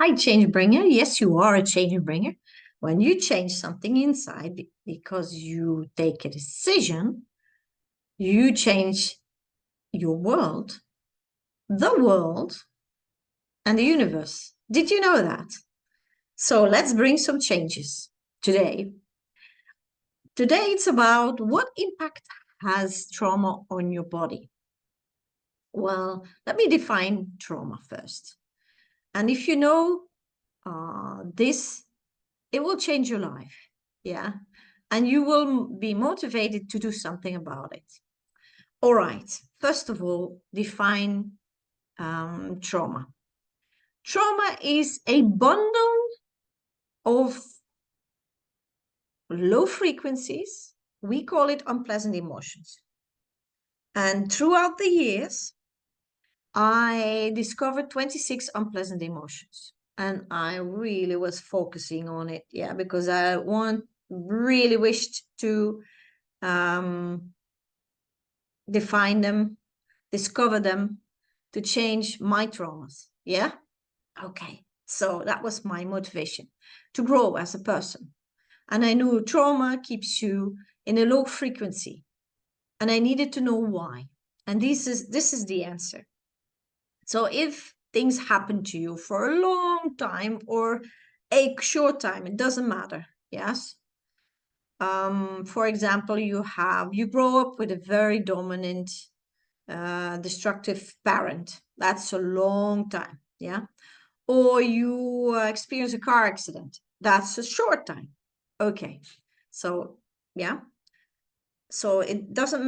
Hi, changebringer. Yes, you are a changebringer. When you change something inside because you take a decision, you change your world, the world, and the universe. Did you know that? So let's bring some changes today. Today it's about what impact has trauma on your body. Well, let me define trauma first. And if you know this, it will change your life. Yeah. And you will be motivated to do something about it. All right. First of all, define trauma. Trauma is a bundle of low frequencies. We call it unpleasant emotions. And throughout the years, I discovered 26 unpleasant emotions. And I really was focusing on it. Yeah, because I really wished to um, define them, discover them, to change my traumas. Yeah? Okay. So that was my motivation to grow as a person. And I knew trauma keeps you in a low frequency. And I needed to know why. And this is the answer. So if things happen to you for a long time or a short time, it doesn't matter. Yes. For example, you grow up with a very dominant destructive parent. That's a long time. Yeah. Or you experience a car accident. That's a short time. Okay. So, yeah. So it doesn't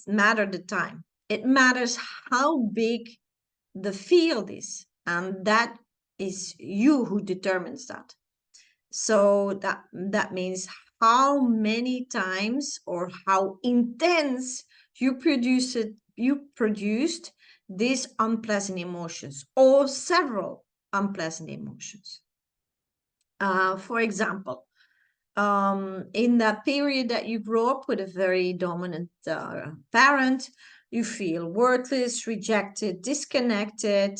matter the time. It matters how big the field is. And that is you who determines that. So that means how many times or how intense you produced these unpleasant emotions or several unpleasant emotions. For example, in that period that you grow up with a very dominant parent, you feel worthless, rejected, disconnected,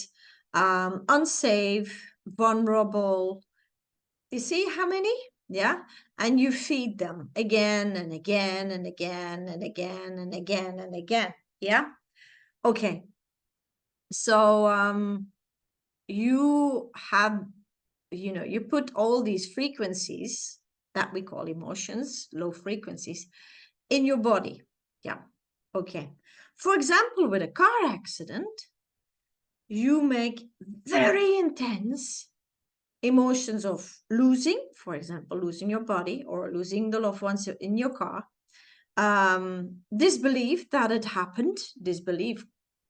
unsafe, vulnerable. You see how many? Yeah. And you feed them again and again and again and again and again and again. Yeah. Okay. So you have, you put all these frequencies that we call emotions, low frequencies, in your body. Yeah. Okay. For example, with a car accident, you make very intense emotions of losing, for example, losing your body or losing the loved ones in your car. Disbelief that it happened, disbelief,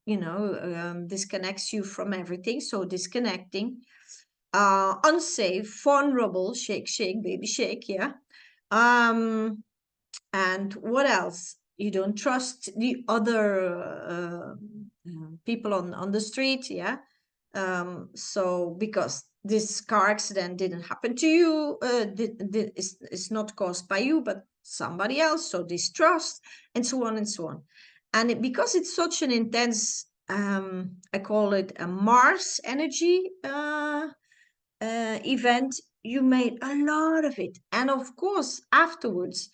disconnects you from everything. So disconnecting, unsafe, vulnerable, shake, shake, baby, shake. Yeah. And what else? You don't trust the other people on the street. Yeah. So because this car accident didn't happen to you, it's not caused by you, but somebody else. So distrust and so on and so on. And because it's such an intense, I call it a Mars energy event, you made a lot of it. And of course, afterwards,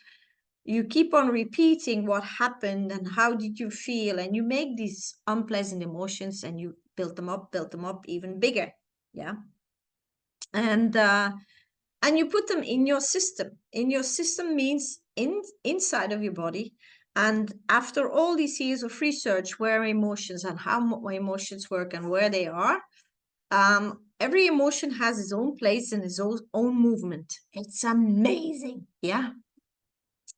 you keep on repeating what happened and how did you feel, and you make these unpleasant emotions and you build them up even bigger. Yeah. And you put them in your system means inside of your body. And after all these years of research where emotions and how emotions work and where they are, every emotion has its own place and its own movement. It's amazing. Yeah.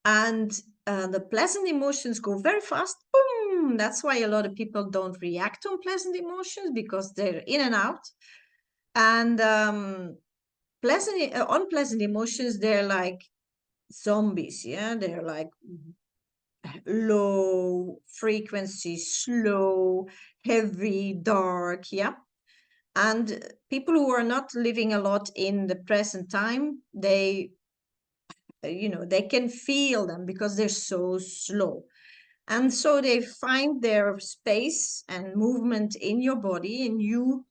And the pleasant emotions go very fast. Boom! That's why a lot of people don't react to unpleasant emotions, because they're in and out. And unpleasant emotions, they're like zombies. Yeah, they're like low frequency, slow, heavy, dark. Yeah. And people who are not living a lot in the present time, they can feel them because they're so slow. And so they find their space and movement in your body, and you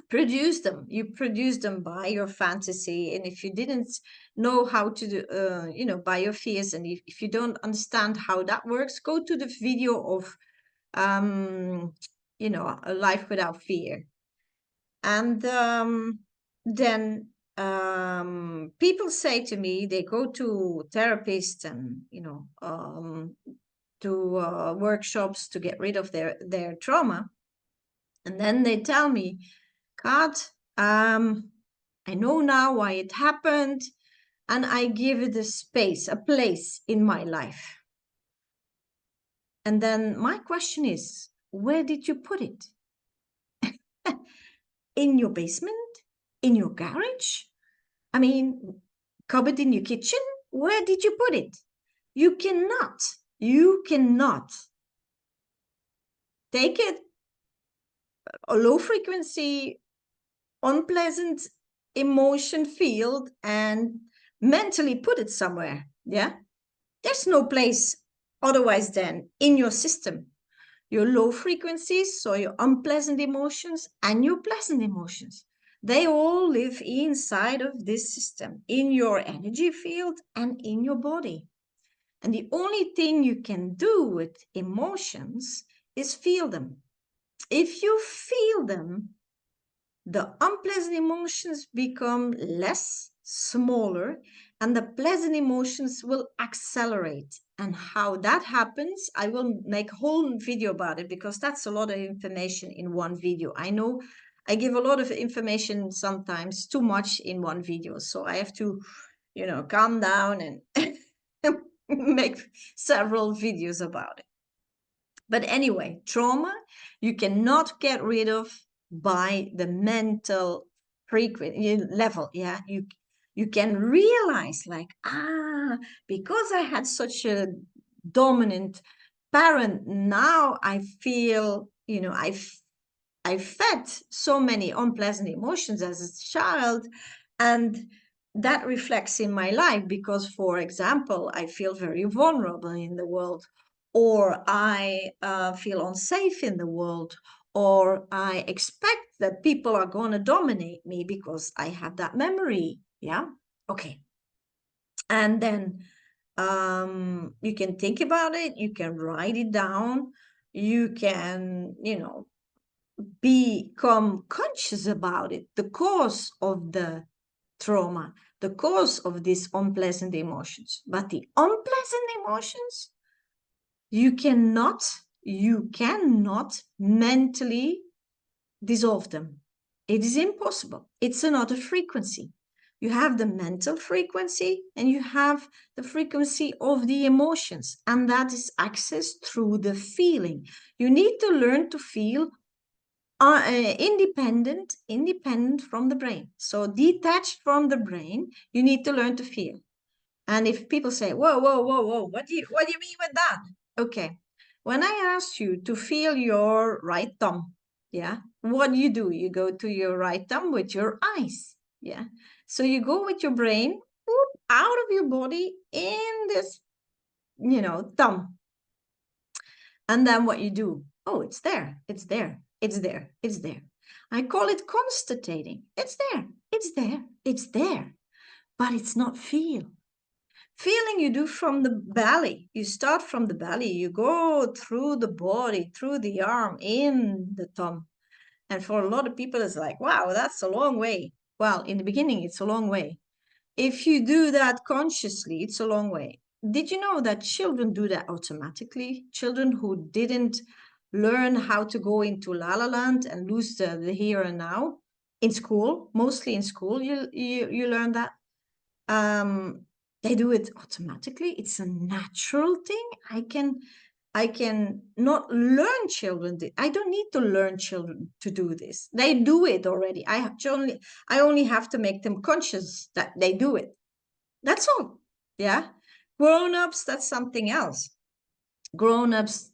produce them. You produce them by your fantasy. And if you didn't know how to do, by your fears, and if you don't understand how that works, go to the video of, a life without fear. And then people say to me, they go to therapists and, to workshops to get rid of their trauma. And then they tell me, God, I know now why it happened, and I give it a space, a place in my life. And then my question is, where did you put it? In your basement? In your garage? I mean, cupboard in your kitchen? Where did you put it? You cannot take it, a low frequency, unpleasant emotion field, and mentally put it somewhere. Yeah. There's no place otherwise than in your system. Your low frequencies, so your unpleasant emotions and your pleasant emotions, they all live inside of this system, in your energy field and in your body. And the only thing you can do with emotions is feel them. If you feel them, the unpleasant emotions become less, smaller, and the pleasant emotions will accelerate. And how that happens, I will make a whole video about it, because that's a lot of information in one video. I know I give a lot of information, sometimes too much in one video. So I have to, calm down and make several videos about it. But anyway, trauma you cannot get rid of by the mental frequency level. Yeah, you can realize, like, because I had such a dominant parent, now I feel, I fed so many unpleasant emotions as a child, and that reflects in my life because, for example, I feel very vulnerable in the world, or I feel unsafe in the world, or I expect that people are going to dominate me because I have that memory. Yeah. Okay. And then you can think about it, you can write it down, you can, become conscious about it, the cause of the trauma, the cause of these unpleasant emotions. But the unpleasant emotions, you cannot mentally dissolve them. It is impossible. It's another frequency. You have the mental frequency and you have the frequency of the emotions, and that is accessed through the feeling. You need to learn to feel independent from the brain. So detached from the brain, you need to learn to feel. And if people say, whoa, whoa, whoa, whoa, what do you mean with that? Okay. When I asked you to feel your right thumb, yeah, what do? You go to your right thumb with your eyes. Yeah. So you go with your brain out of your body in this, thumb. And then what you do? Oh, it's there. It's there. It's there. It's there. I call it constating. It's there. It's there. It's there. But it's not feel. Feeling you do from the belly. You start from the belly. You go through the body, through the arm, in the thumb. And for a lot of people, it's like, wow, that's a long way. Well, in the beginning, it's a long way. If you do that consciously, it's a long way. Did you know that children do that automatically? Children who didn't learn how to go into la la land and lose the here and now in school, mostly in school, you learn that. They do it automatically. It's a natural thing. I can not learn children. I don't need to learn children to do this. They do it already. I only have to make them conscious that they do it. That's all. Yeah. Grown-ups, that's something else. Grown-ups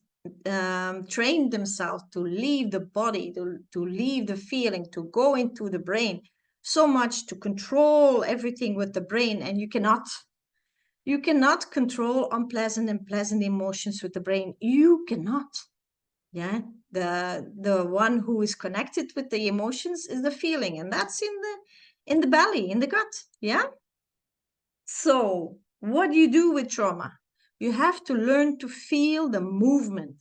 train themselves to leave the body, to leave the feeling, to go into the brain, so much to control everything with the brain, and you cannot control unpleasant and pleasant emotions with the brain. You cannot. Yeah. The one who is connected with the emotions is the feeling, and that's in the belly, in the gut. Yeah. So what do you do with trauma? You have to learn to feel the movement.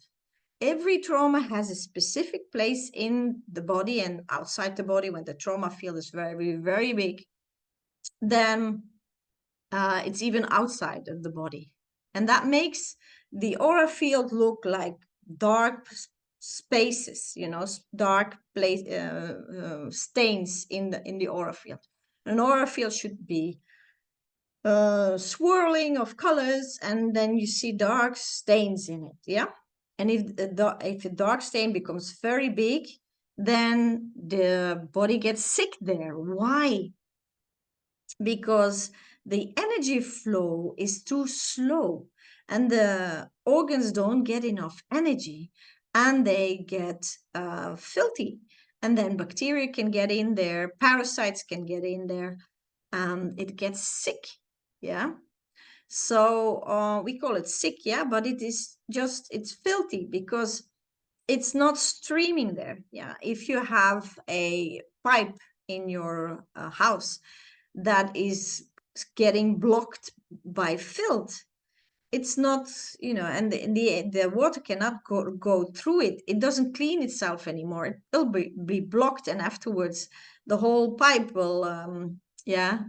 Every trauma has a specific place in the body and outside the body. When the trauma field is very, very big, then it's even outside of the body. And that makes the aura field look like dark spaces, dark stains in the aura field. An aura field should be swirling of colors, and then you see dark stains in it. Yeah. And if the dark stain becomes very big, then the body gets sick there. Why? Because the energy flow is too slow and the organs don't get enough energy, and they get filthy, and then bacteria can get in there, parasites can get in there, and it gets sick. Yeah. So we call it sick, yeah, but it is just, it's filthy because it's not streaming there. Yeah. If you have a pipe in your house that is getting blocked by filth, it's not, and the water cannot go through it. It doesn't clean itself anymore. It'll be blocked, and afterwards the whole pipe will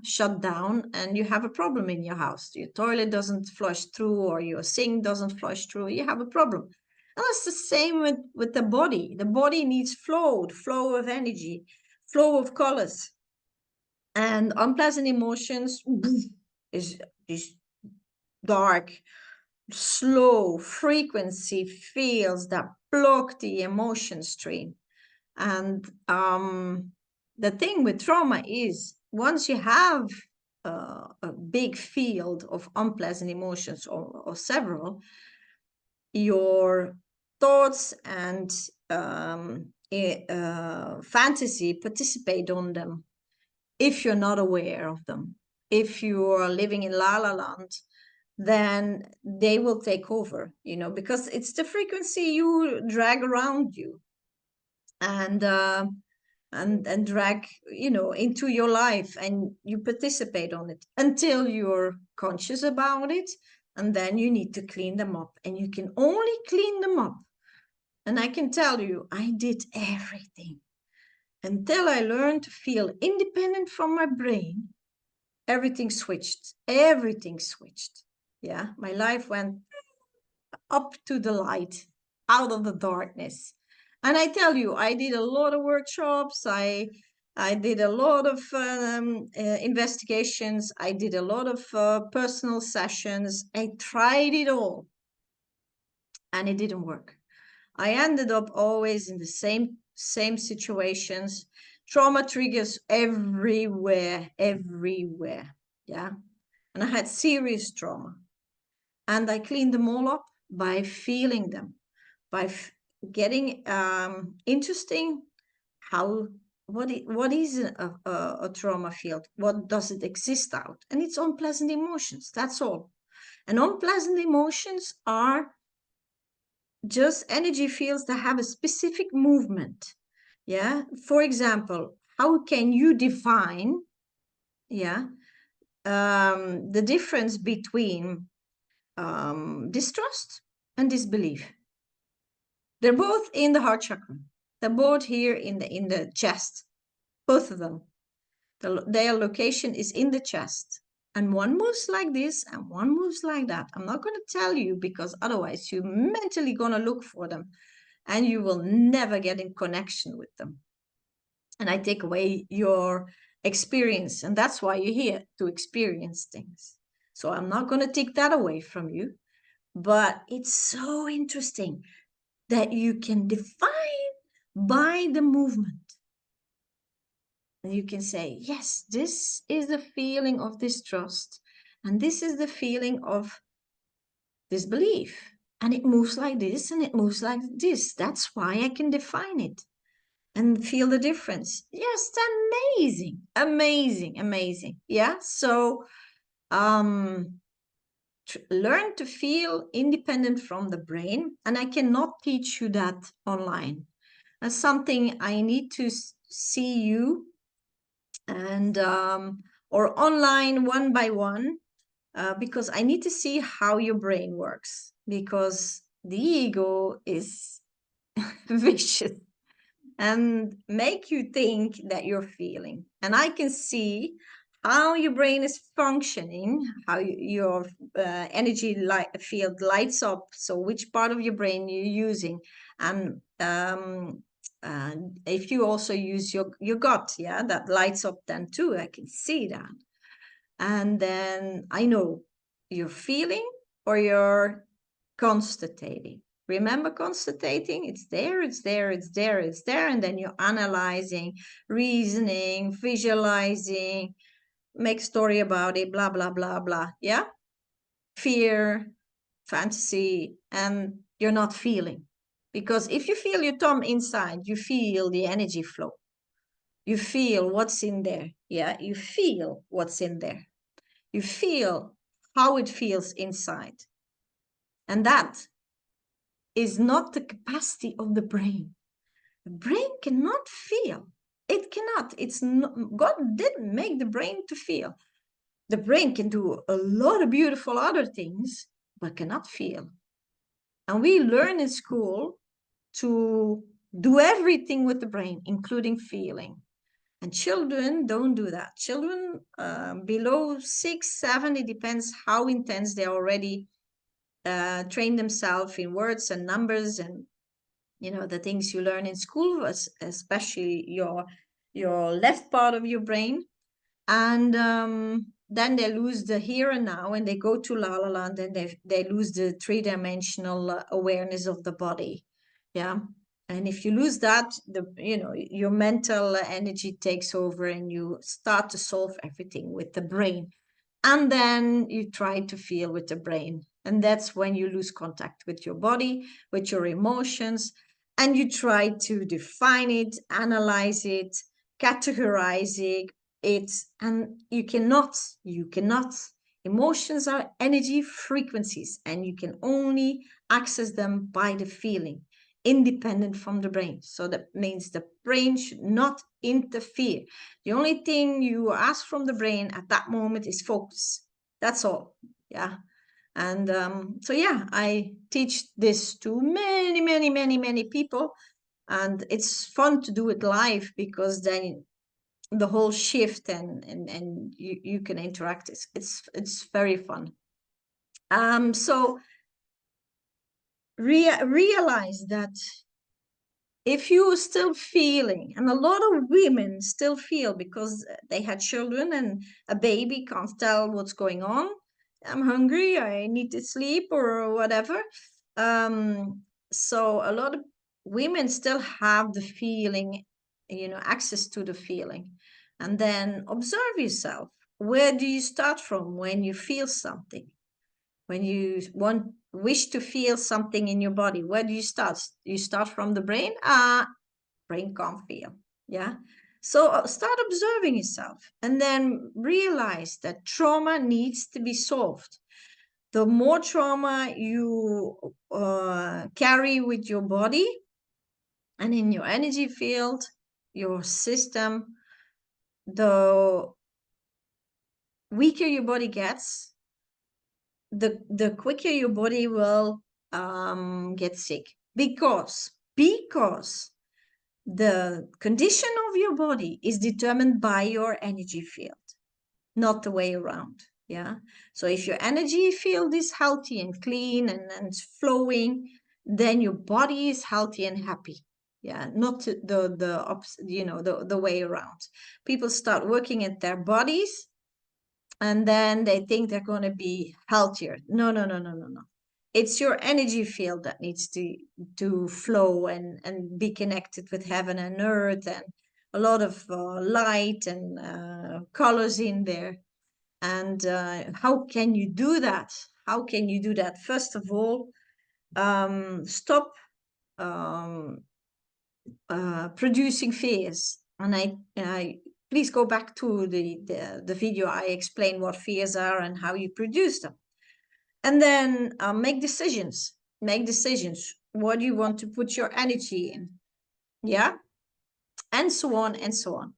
shut down, and you have a problem in your house. Your toilet doesn't flush through, or your sink doesn't flush through. You have a problem. And that's the same with the body. The body needs flow of energy, flow of colors. And unpleasant emotions is dark, slow frequency fields that block the emotion stream. And the thing with trauma is, once you have a big field of unpleasant emotions, or several, your thoughts and fantasy participate on them. If you're not aware of them, if you are living in la la land, then they will take over, because it's the frequency you drag around you, and drag, into your life, and you participate on it until you're conscious about it, and then you need to clean them up, and you can only clean them up. And I can tell you, I did everything until I learned to feel independent from my brain. Everything switched. Yeah, my life went up to the light, out of the darkness. And I tell you, I did a lot of workshops. I did a lot of investigations. I did a lot of personal sessions. I tried it all, and it didn't work. I ended up always in the same situations. Trauma triggers everywhere. Yeah. And I had serious trauma. And I cleaned them all up by feeling them, by getting interesting how, what is a trauma field? What does it exist out? And it's unpleasant emotions. That's all. And unpleasant emotions are just energy fields that have a specific movement. Yeah. For example, how can you define, the difference between distrust and disbelief? They're both in the heart chakra. They're both here in the chest, both of them. Their location is in the chest. And one moves like this and one moves like that. I'm not going to tell you, because otherwise you're mentally going to look for them and you will never get in connection with them. And I take away your experience. And that's why you're here, to experience things. So I'm not going to take that away from you. But it's so interesting that you can define by the movement. And you can say, yes, this is the feeling of distrust, and this is the feeling of disbelief. And it moves like this, and it moves like this. That's why I can define it and feel the difference. Yes, amazing. Yeah. So learn to feel independent from the brain, and I cannot teach you that online. That's something I need to see you and or online one by one, because I need to see how your brain works, because the ego is vicious and make you think that you're feeling. And I can see how your brain is functioning, how your energy field lights up. So which part of your brain you're using, and if you also use your gut, yeah, that lights up then too. I can see that, and then I know you're feeling or you're constating. Remember constating? It's there, it's there, it's there, it's there. And then you're analyzing, reasoning, visualizing, make story about it, blah, blah, blah, blah. Yeah? Fear, fantasy, and you're not feeling. Because if you feel your thumb inside, you feel the energy flow. You feel what's in there. Yeah? You feel what's in there. You feel how it feels inside. And that is not the capacity of the brain. The brain cannot feel. It cannot. It's not, God didn't make the brain to feel. The brain can do a lot of beautiful other things, but cannot feel. And we learn in school to do everything with the brain, including feeling. And children don't do that. Children below 6, 7, it depends how intense they already train themselves in words and numbers and the things you learn in school, especially your left part of your brain. And then they lose the here and now, and they go to la la land, and they lose the three-dimensional awareness of the body. Yeah. And if you lose that, your mental energy takes over, and you start to solve everything with the brain. And then you try to feel with the brain. And that's when you lose contact with your body, with your emotions, and you try to define it, analyze it, categorize it, and you cannot. Emotions are energy frequencies, and you can only access them by the feeling, independent from the brain. So that means the brain should not interfere. The only thing you ask from the brain at that moment is focus. That's all. Yeah. And so, yeah, I teach this to many, many, many, many people. And it's fun to do it live, because then the whole shift and you can interact. It's very fun. So realize that if you're still feeling, and a lot of women still feel because they had children and a baby can't tell what's going on. I'm hungry, I need to sleep, or whatever. So a lot of women still have the feeling, access to the feeling. And then observe yourself. Where do you start from when you feel something? When you wish to feel something in your body, where do you start? You start from the brain. Brain can't feel. Yeah. So start observing yourself, and then realize that trauma needs to be solved. The more trauma you carry with your body and in your energy field, your system, the weaker your body gets, the quicker your body will get sick, because the condition of your body is determined by your energy field, not the way around. Yeah. So if your energy field is healthy and clean and flowing, then your body is healthy and happy. Yeah. Not the way around. People start working at their bodies, and then they think they're going to be healthier. No, no, no, no, no, no. It's your energy field that needs to flow and be connected with heaven and earth, and a lot of light and colors in there. And how can you do that? How can you do that? First of all, stop producing fears. And I please go back to the video. I explain what fears are and how you produce them. And then make decisions. Make decisions. What do you want to put your energy in? Yeah. And so on and so on.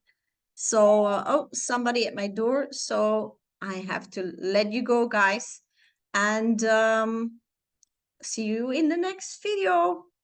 So, oh, somebody at my door. So I have to let you go, guys. And see you in the next video.